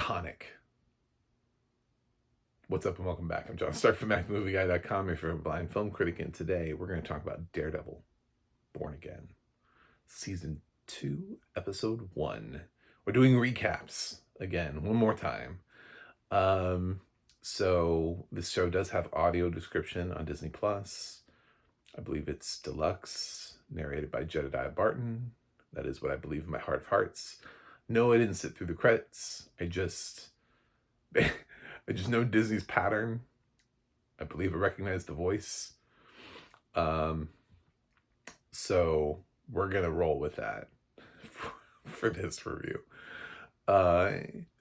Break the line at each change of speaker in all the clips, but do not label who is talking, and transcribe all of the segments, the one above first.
iconic. What's up and welcome back. I'm John Stark from MacMovieGuy.com, your favorite blind film critic, and today we're going to talk about Daredevil, Born Again, Season 2, Episode 1. We're doing recaps again, one more time. So this show does have audio description on Disney+. I believe it's deluxe, narrated by Jedediah Barton. That is what I believe in my heart of hearts. No, I didn't sit through the credits. I just know Disney's pattern. I believe I recognize the voice. So we're gonna roll with that for this review.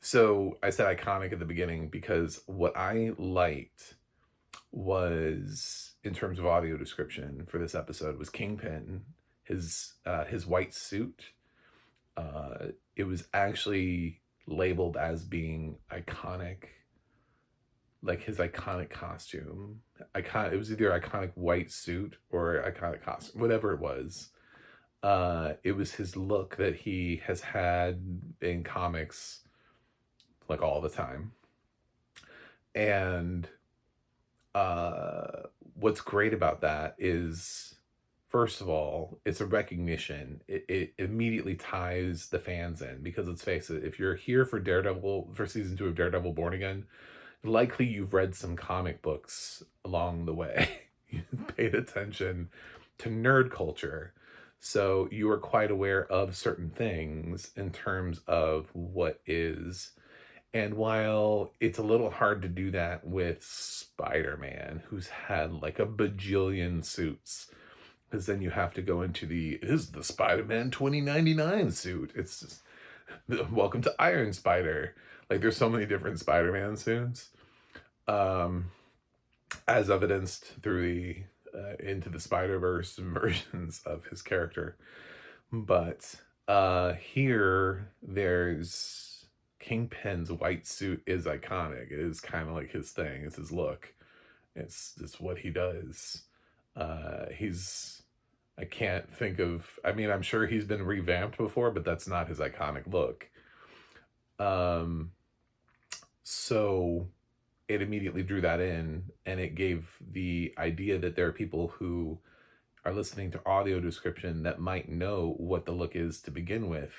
So I said iconic at the beginning because what I liked was, in terms of audio description for this episode, was Kingpin, his white suit. It was actually labeled as being iconic, like his iconic costume. It was either iconic white suit or iconic costume, whatever it was. It was his look that he has had in comics like all the time. And what's great about that is, first of all, it's a recognition. It immediately ties the fans in, because let's face it, if you're here for Daredevil, for season 2 of Daredevil Born Again, likely you've read some comic books along the way. You've paid attention to nerd culture. So you are quite aware of certain things in terms of what is. And while it's a little hard to do that with Spider-Man, who's had like a bajillion suits, because then you have to go into is the Spider-Man 2099 suit. It's just, welcome to Iron Spider. Like, there's so many different Spider-Man suits, as evidenced through the Into the Spider-Verse versions of his character. But here, there's Kingpin's white suit is iconic. It is kind of like his thing. It's his look. It's what he does. I can't think of, I mean, I'm sure he's been revamped before, but that's not his iconic look. So it immediately drew that in, and it gave the idea that there are people who are listening to audio description that might know what the look is to begin with,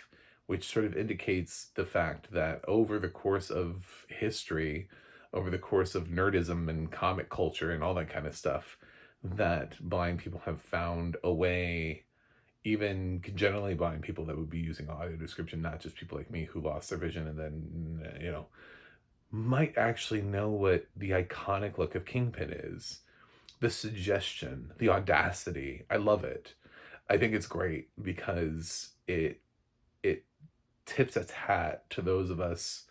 which sort of indicates the fact that over the course of history, over the course of nerdism and comic culture and all that kind of stuff, that blind people have found a way, even generally blind people that would be using audio description, not just people like me who lost their vision and then, might actually know what the iconic look of Kingpin is. The suggestion, the audacity, I love it. I think it's great because it tips its hat to those of us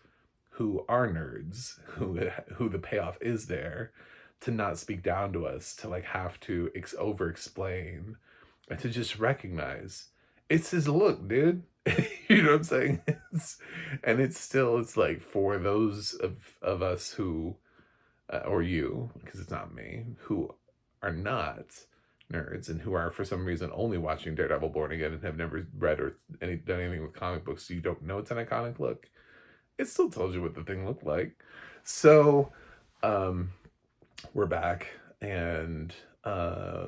who are nerds, who the payoff is there, to not speak down to us, to like have to over explain, and to just recognize it's his look, dude. You know what I'm saying? It's like, for those of us who, or you, because it's not me, who are not nerds and who are for some reason only watching Daredevil Born Again and have never read or done anything with comic books, so you don't know it's an iconic look. It still tells you what the thing looked like. So we're back, and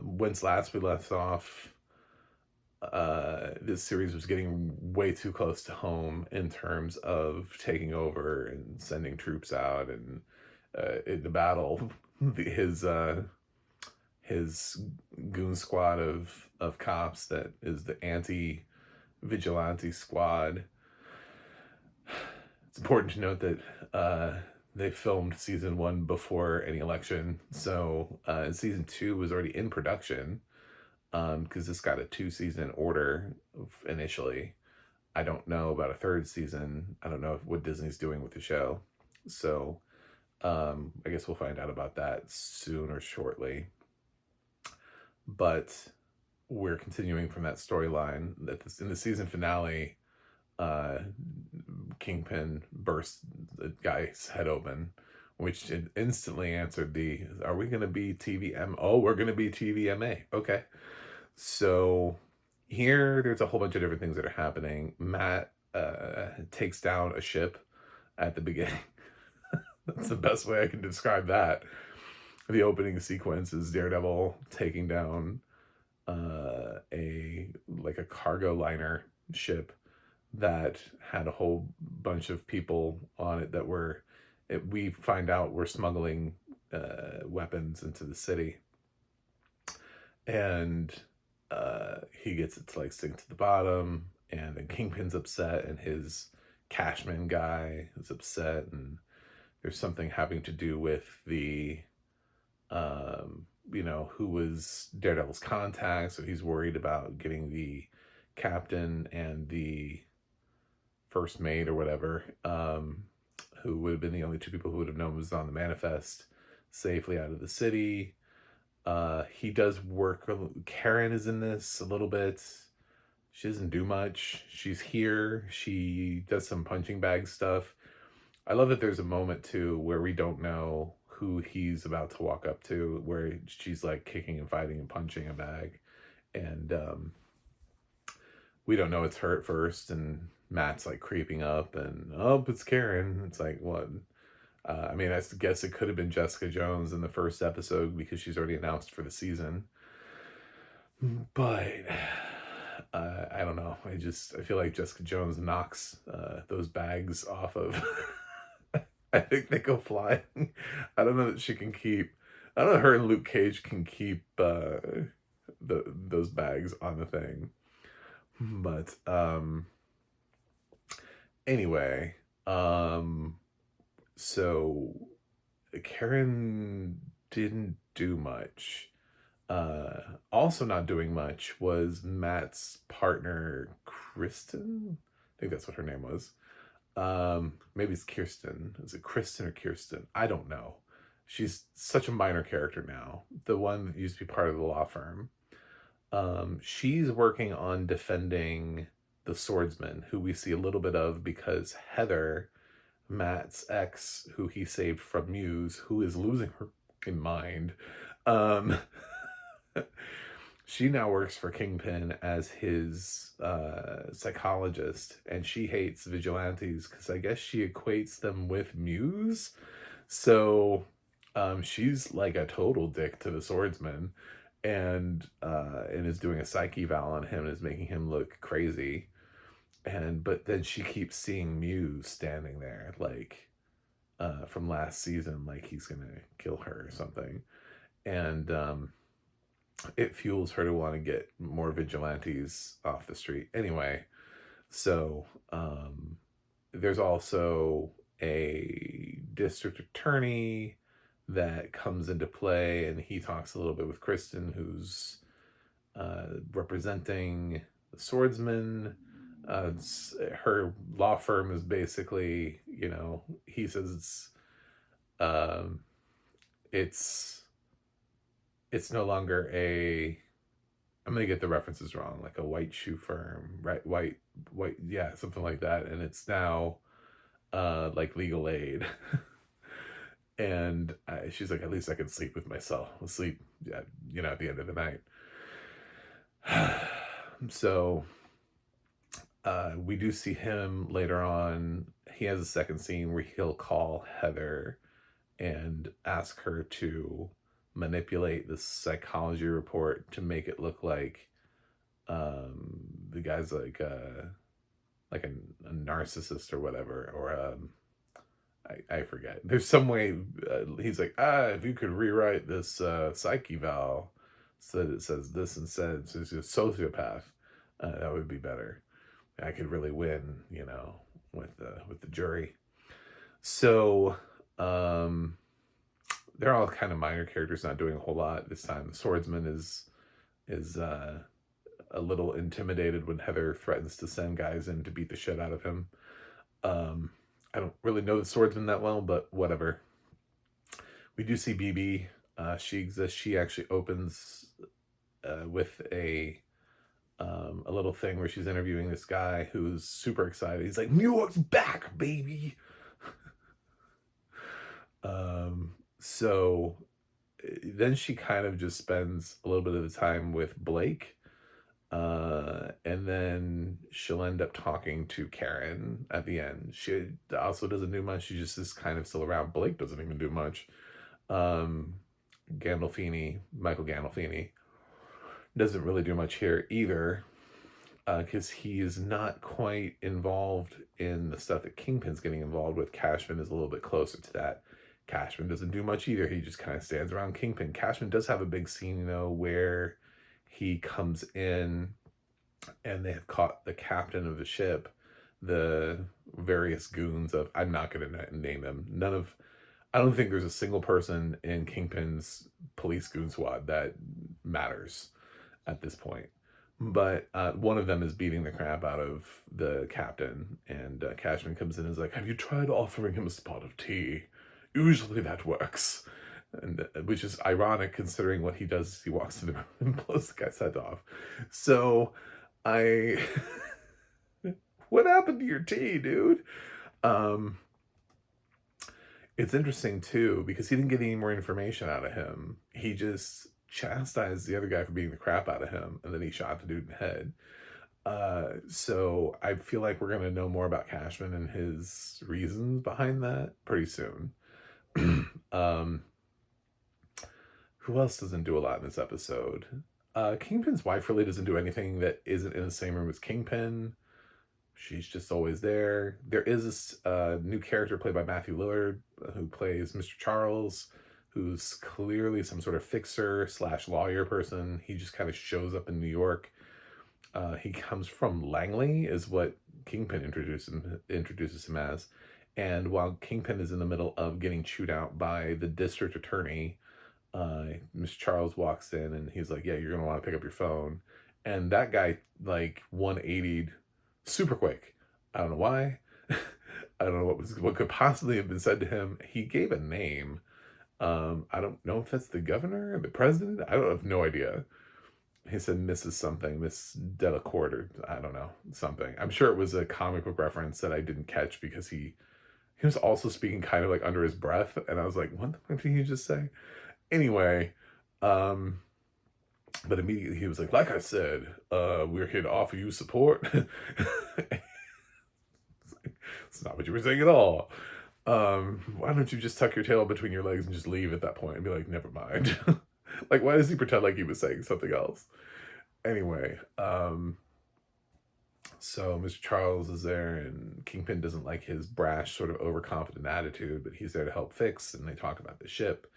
when's last we left off, this series was getting way too close to home in terms of taking over and sending troops out, and in the battle, his goon squad of cops that is the anti-vigilante squad. It's important to note that they filmed season 1 before any election, so season 2 was already in production, because this got a 2-season order initially. I don't know about a 3rd season. I don't know what Disney's doing with the show, so I guess we'll find out about that soon or shortly. But we're continuing from that storyline. In the season finale, Kingpin burst the guy's head open, which instantly answered are we going to be TVM? Oh, we're going to be TVMA. Okay. So here, there's a whole bunch of different things that are happening. Matt takes down a ship at the beginning. That's the best way I can describe that. The opening sequence is Daredevil taking down a cargo liner ship that had a whole bunch of people on it that we find out were smuggling weapons into the city, and he gets it to like sink to the bottom, and then Kingpin's upset, and his Cashman guy is upset, and there's something having to do with the who was Daredevil's contact, so he's worried about getting the captain and the first mate or whatever, who would have been the only two people who would have known was on the manifest, safely out of the city. He does work. Karen is in this a little bit. She doesn't do much. She's here. She does some punching bag stuff. I love that there's a moment too where we don't know who he's about to walk up to, where she's like kicking and fighting and punching a bag, and we don't know it's her at first, and Matt's like creeping up, and oh, it's Karen. It's like, what? I mean, I guess it could have been Jessica Jones in the first episode because she's already announced for the season. But I don't know. I feel like Jessica Jones knocks those bags off of. I think they go flying. I don't know that she can keep. I don't know her and Luke Cage can keep those bags on the thing. But anyway, so Karen didn't do much. Also not doing much was Matt's partner, Kristen. I think that's what her name was. Maybe it's Kirsten. Is it Kristen or Kirsten? I don't know. She's such a minor character now. The one that used to be part of the law firm. She's working on defending the swordsman, who we see a little bit of because Heather, Matt's ex, who he saved from Muse, who is losing her mind, she now works for Kingpin as his psychologist, and she hates vigilantes because I guess she equates them with Muse. So she's like a total dick to the swordsman, and is doing a psych eval on him and is making him look crazy. But then she keeps seeing Muse standing there, like from last season, like he's gonna kill her or something, and it fuels her to want to get more vigilantes off the street. Anyway, so there's also a district attorney that comes into play, and he talks a little bit with Kristen, who's representing the swordsman. Her law firm is basically, he says it's no longer I'm gonna get the references wrong, like a white shoe firm, right? White, yeah, something like that. And it's now like legal aid. And she's like, at least I can sleep with myself. I'll sleep, at the end of the night. So we do see him later on. He has a second scene where he'll call Heather and ask her to manipulate the psychology report to make it look like the guy's like a narcissist or whatever, or I forget. There's some way he's like, if you could rewrite this psych eval so that it says this instead, so he's a sociopath, that would be better. I could really win, with the jury. So they're all kind of minor characters, not doing a whole lot this time. The swordsman is a little intimidated when Heather threatens to send guys in to beat the shit out of him. I don't really know the swordsman that well, but whatever. We do see BB. She exists. She actually opens with a little thing where she's interviewing this guy who's super excited. He's like, New York's back, baby. So then she kind of just spends a little bit of the time with Blake. And then she'll end up talking to Karen at the end. She also doesn't do much. She just is kind of still around. Blake doesn't even do much. Um, Michael Gandolfini, doesn't really do much here either, because he is not quite involved in the stuff that Kingpin's getting involved with. Cashman is a little bit closer to that. Cashman doesn't do much either. He just kind of stands around Kingpin. Cashman does have a big scene, though, where he comes in and they have caught the captain of the ship, the various goons of, I'm not going to name them. I don't think there's a single person in Kingpin's police goon squad that matters at this point. But one of them is beating the crap out of the captain, and Cashman comes in and is like, have you tried offering him a spot of tea? Usually that works. And which is ironic considering what he does is he walks in the room and blows the guy's head off. So I what happened to your tea, dude? It's interesting too, because he didn't get any more information out of him. He just chastised the other guy for beating the crap out of him, and then he shot the dude in the head. So I feel like we're gonna know more about Cashman and his reasons behind that pretty soon. Who else doesn't do a lot in this episode? Kingpin's wife really doesn't do anything that isn't in the same room as Kingpin. She's just always there. There is this new character played by Matthew Lillard who plays Mr. Charles, who's clearly some sort of fixer / lawyer person. He just kind of shows up in New York. He comes from Langley, is what Kingpin introduces him as. And while Kingpin is in the middle of getting chewed out by the district attorney, Mr. Charles walks in and he's like, yeah, you're going to want to pick up your phone. And that guy, like, 180'd super quick. I don't know why. I don't know what could possibly have been said to him. He gave a name. I don't know if that's the governor or the president. I have no idea. He said Mrs. something, Miss Delacourt, or I don't know, something. I'm sure it was a comic book reference that I didn't catch because he was also speaking kind of like under his breath, and I was like, what the fuck did he just say? Anyway, but immediately he was like I said, we're here to offer you support. It's not what you were saying at all. Why don't you just tuck your tail between your legs and just leave at that point and be like, never mind. Like, why does he pretend like he was saying something else? Anyway, so Mr. Charles is there, and Kingpin doesn't like his brash, sort of overconfident attitude, but he's there to help fix, and they talk about the ship.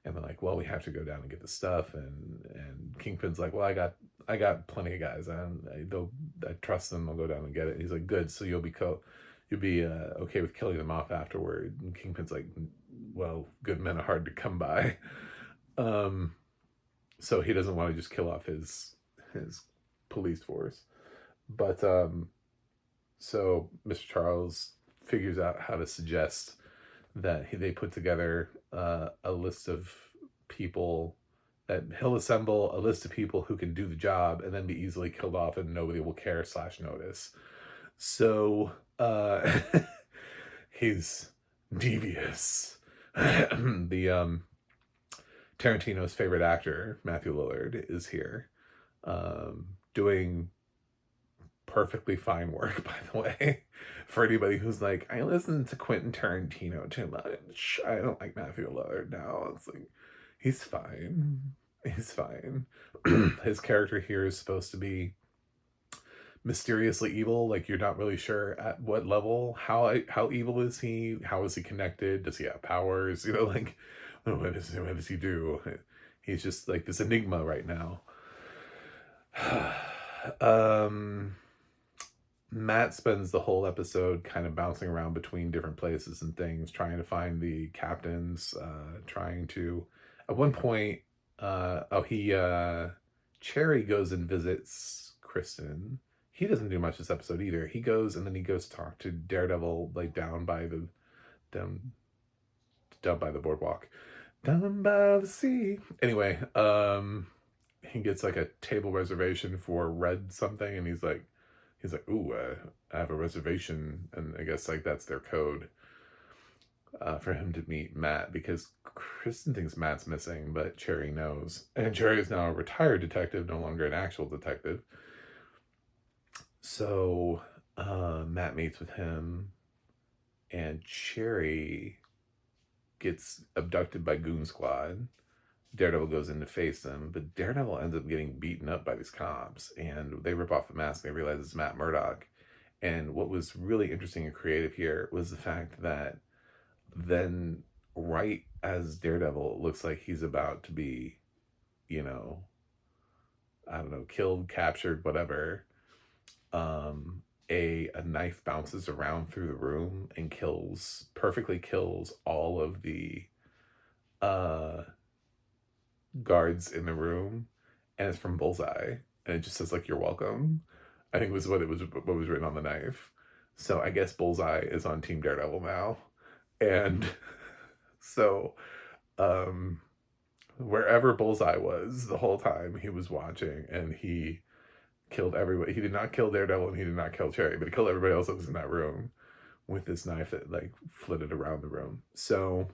And they're like, well, we have to go down and get the stuff. And Kingpin's like, well, I got plenty of guys. I trust them. I'll go down and get it. And he's like, good. So you'll be okay with killing them off afterward. And Kingpin's like, well, good men are hard to come by. So he doesn't want to just kill off his police force. But so Mr. Charles figures out how to suggest that they put together a list of people, that he'll assemble a list of people who can do the job and then be easily killed off and nobody will care / notice. So he's devious. The Tarantino's favorite actor, Matthew Lillard, is here, doing perfectly fine work, by the way. For anybody who's like, I listen to Quentin Tarantino too much, I don't like Matthew Lillard now. It's like, he's fine. He's fine. His character here is supposed to be mysteriously evil. Like, you're not really sure at what level. How evil is he? How is he connected? Does he have powers? You know, like, what does he do? He's just like this enigma right now. Matt spends the whole episode kind of bouncing around between different places and things, trying to find the captains, trying to, at one point, Cherry goes and visits Kristen. He doesn't do much this episode either. He goes and then he goes to talk to Daredevil, like down by the boardwalk, down by the sea. Anyway, he gets like a table reservation for Red something, and he's like, ooh, I have a reservation, and I guess like that's their code for him to meet Matt, because Kristen thinks Matt's missing, but Cherry knows, and Cherry is now a retired detective, no longer an actual detective. So Matt meets with him, and Cherry gets abducted by Goon Squad. Daredevil goes in to face them, but Daredevil ends up getting beaten up by these cops, and they rip off the mask. They realize it's Matt Murdock. And what was really interesting and creative here was the fact that then, right as Daredevil looks like he's about to be, you know, I don't know, killed, captured, whatever, a knife bounces around through the room and perfectly kills all of the uh guards in the room, and it's from Bullseye, and it just says like "You're welcome." I think was what was written on the knife. So I guess Bullseye is on Team Daredevil now, and so um, wherever Bullseye was the whole time he was watching, and he killed everybody. He did not kill Daredevil, and he did not kill Cherry, but he killed everybody else that was in that room with this knife that like flitted around the room. So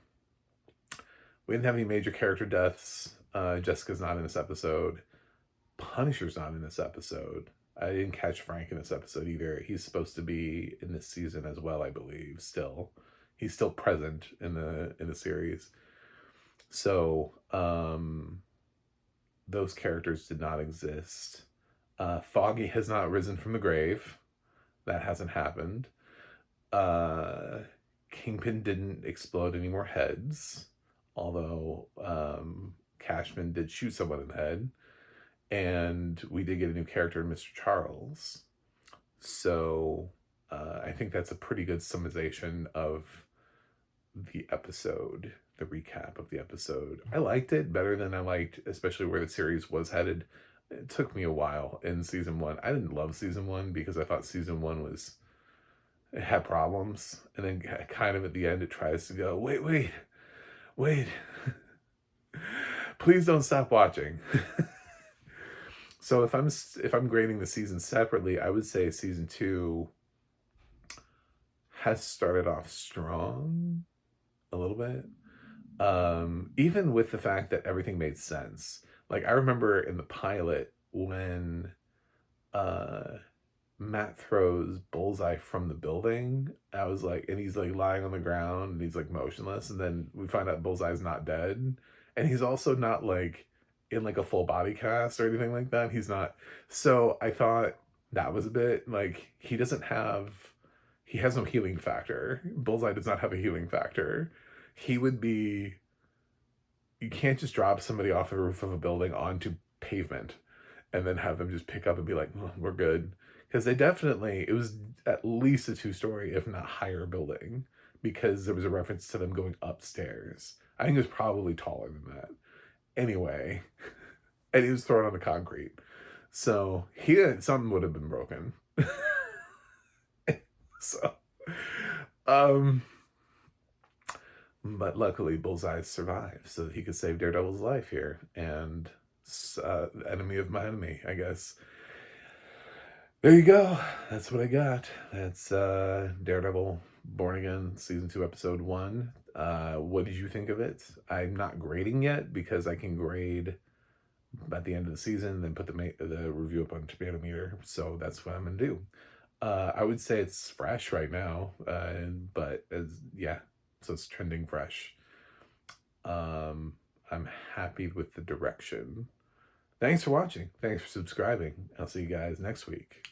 we didn't have any major character deaths. Jessica's not in this episode. Punisher's not in this episode. I didn't catch Frank in this episode either. He's supposed to be in this season as well, I believe. Still, he's still present in the series. So those characters did not exist. Foggy has not risen from the grave. That hasn't happened. Kingpin didn't explode any more heads, although Cashman did shoot someone in the head. And we did get a new character in Mr. Charles. So I think that's a pretty good summarization of the episode, the recap of the episode. I liked it better than I liked, especially where the series was headed. It took me a while in season 1. I didn't love season 1 because I thought season 1 it had problems. And then kind of at the end, it tries to go, wait. Please don't stop watching. So if I'm grading the season separately, I would say season 2 has started off strong a little bit. Even with the fact that everything made sense. Like I remember in the pilot when Matt throws Bullseye from the building, I was like, and he's like lying on the ground and he's like motionless, and then we find out Bullseye's not dead, and he's also not like in like a full body cast or anything like that. He's not. So I thought that was a bit like he has no healing factor. Bullseye does not have a healing factor. He would be. You can't just drop somebody off the roof of a building onto pavement and then have them just pick up and be like, oh, we're good. Because it was at least a 2-story, if not higher building, because there was a reference to them going upstairs. I think it was probably taller than that. Anyway, and he was thrown on the concrete. So something would have been broken. So, but luckily Bullseye survived so that he could save Daredevil's life here. And enemy of my enemy, I guess. There you go. That's what I got. That's Daredevil Born Again Season 2 Episode 1. What did you think of it? I'm not grading yet because I can grade at the end of the season, then put the review up on Tomato Meter. So that's what I'm going to do. I would say it's fresh right now, but so it's trending fresh. I'm happy with the direction. Thanks for watching. Thanks for subscribing. I'll see you guys next week.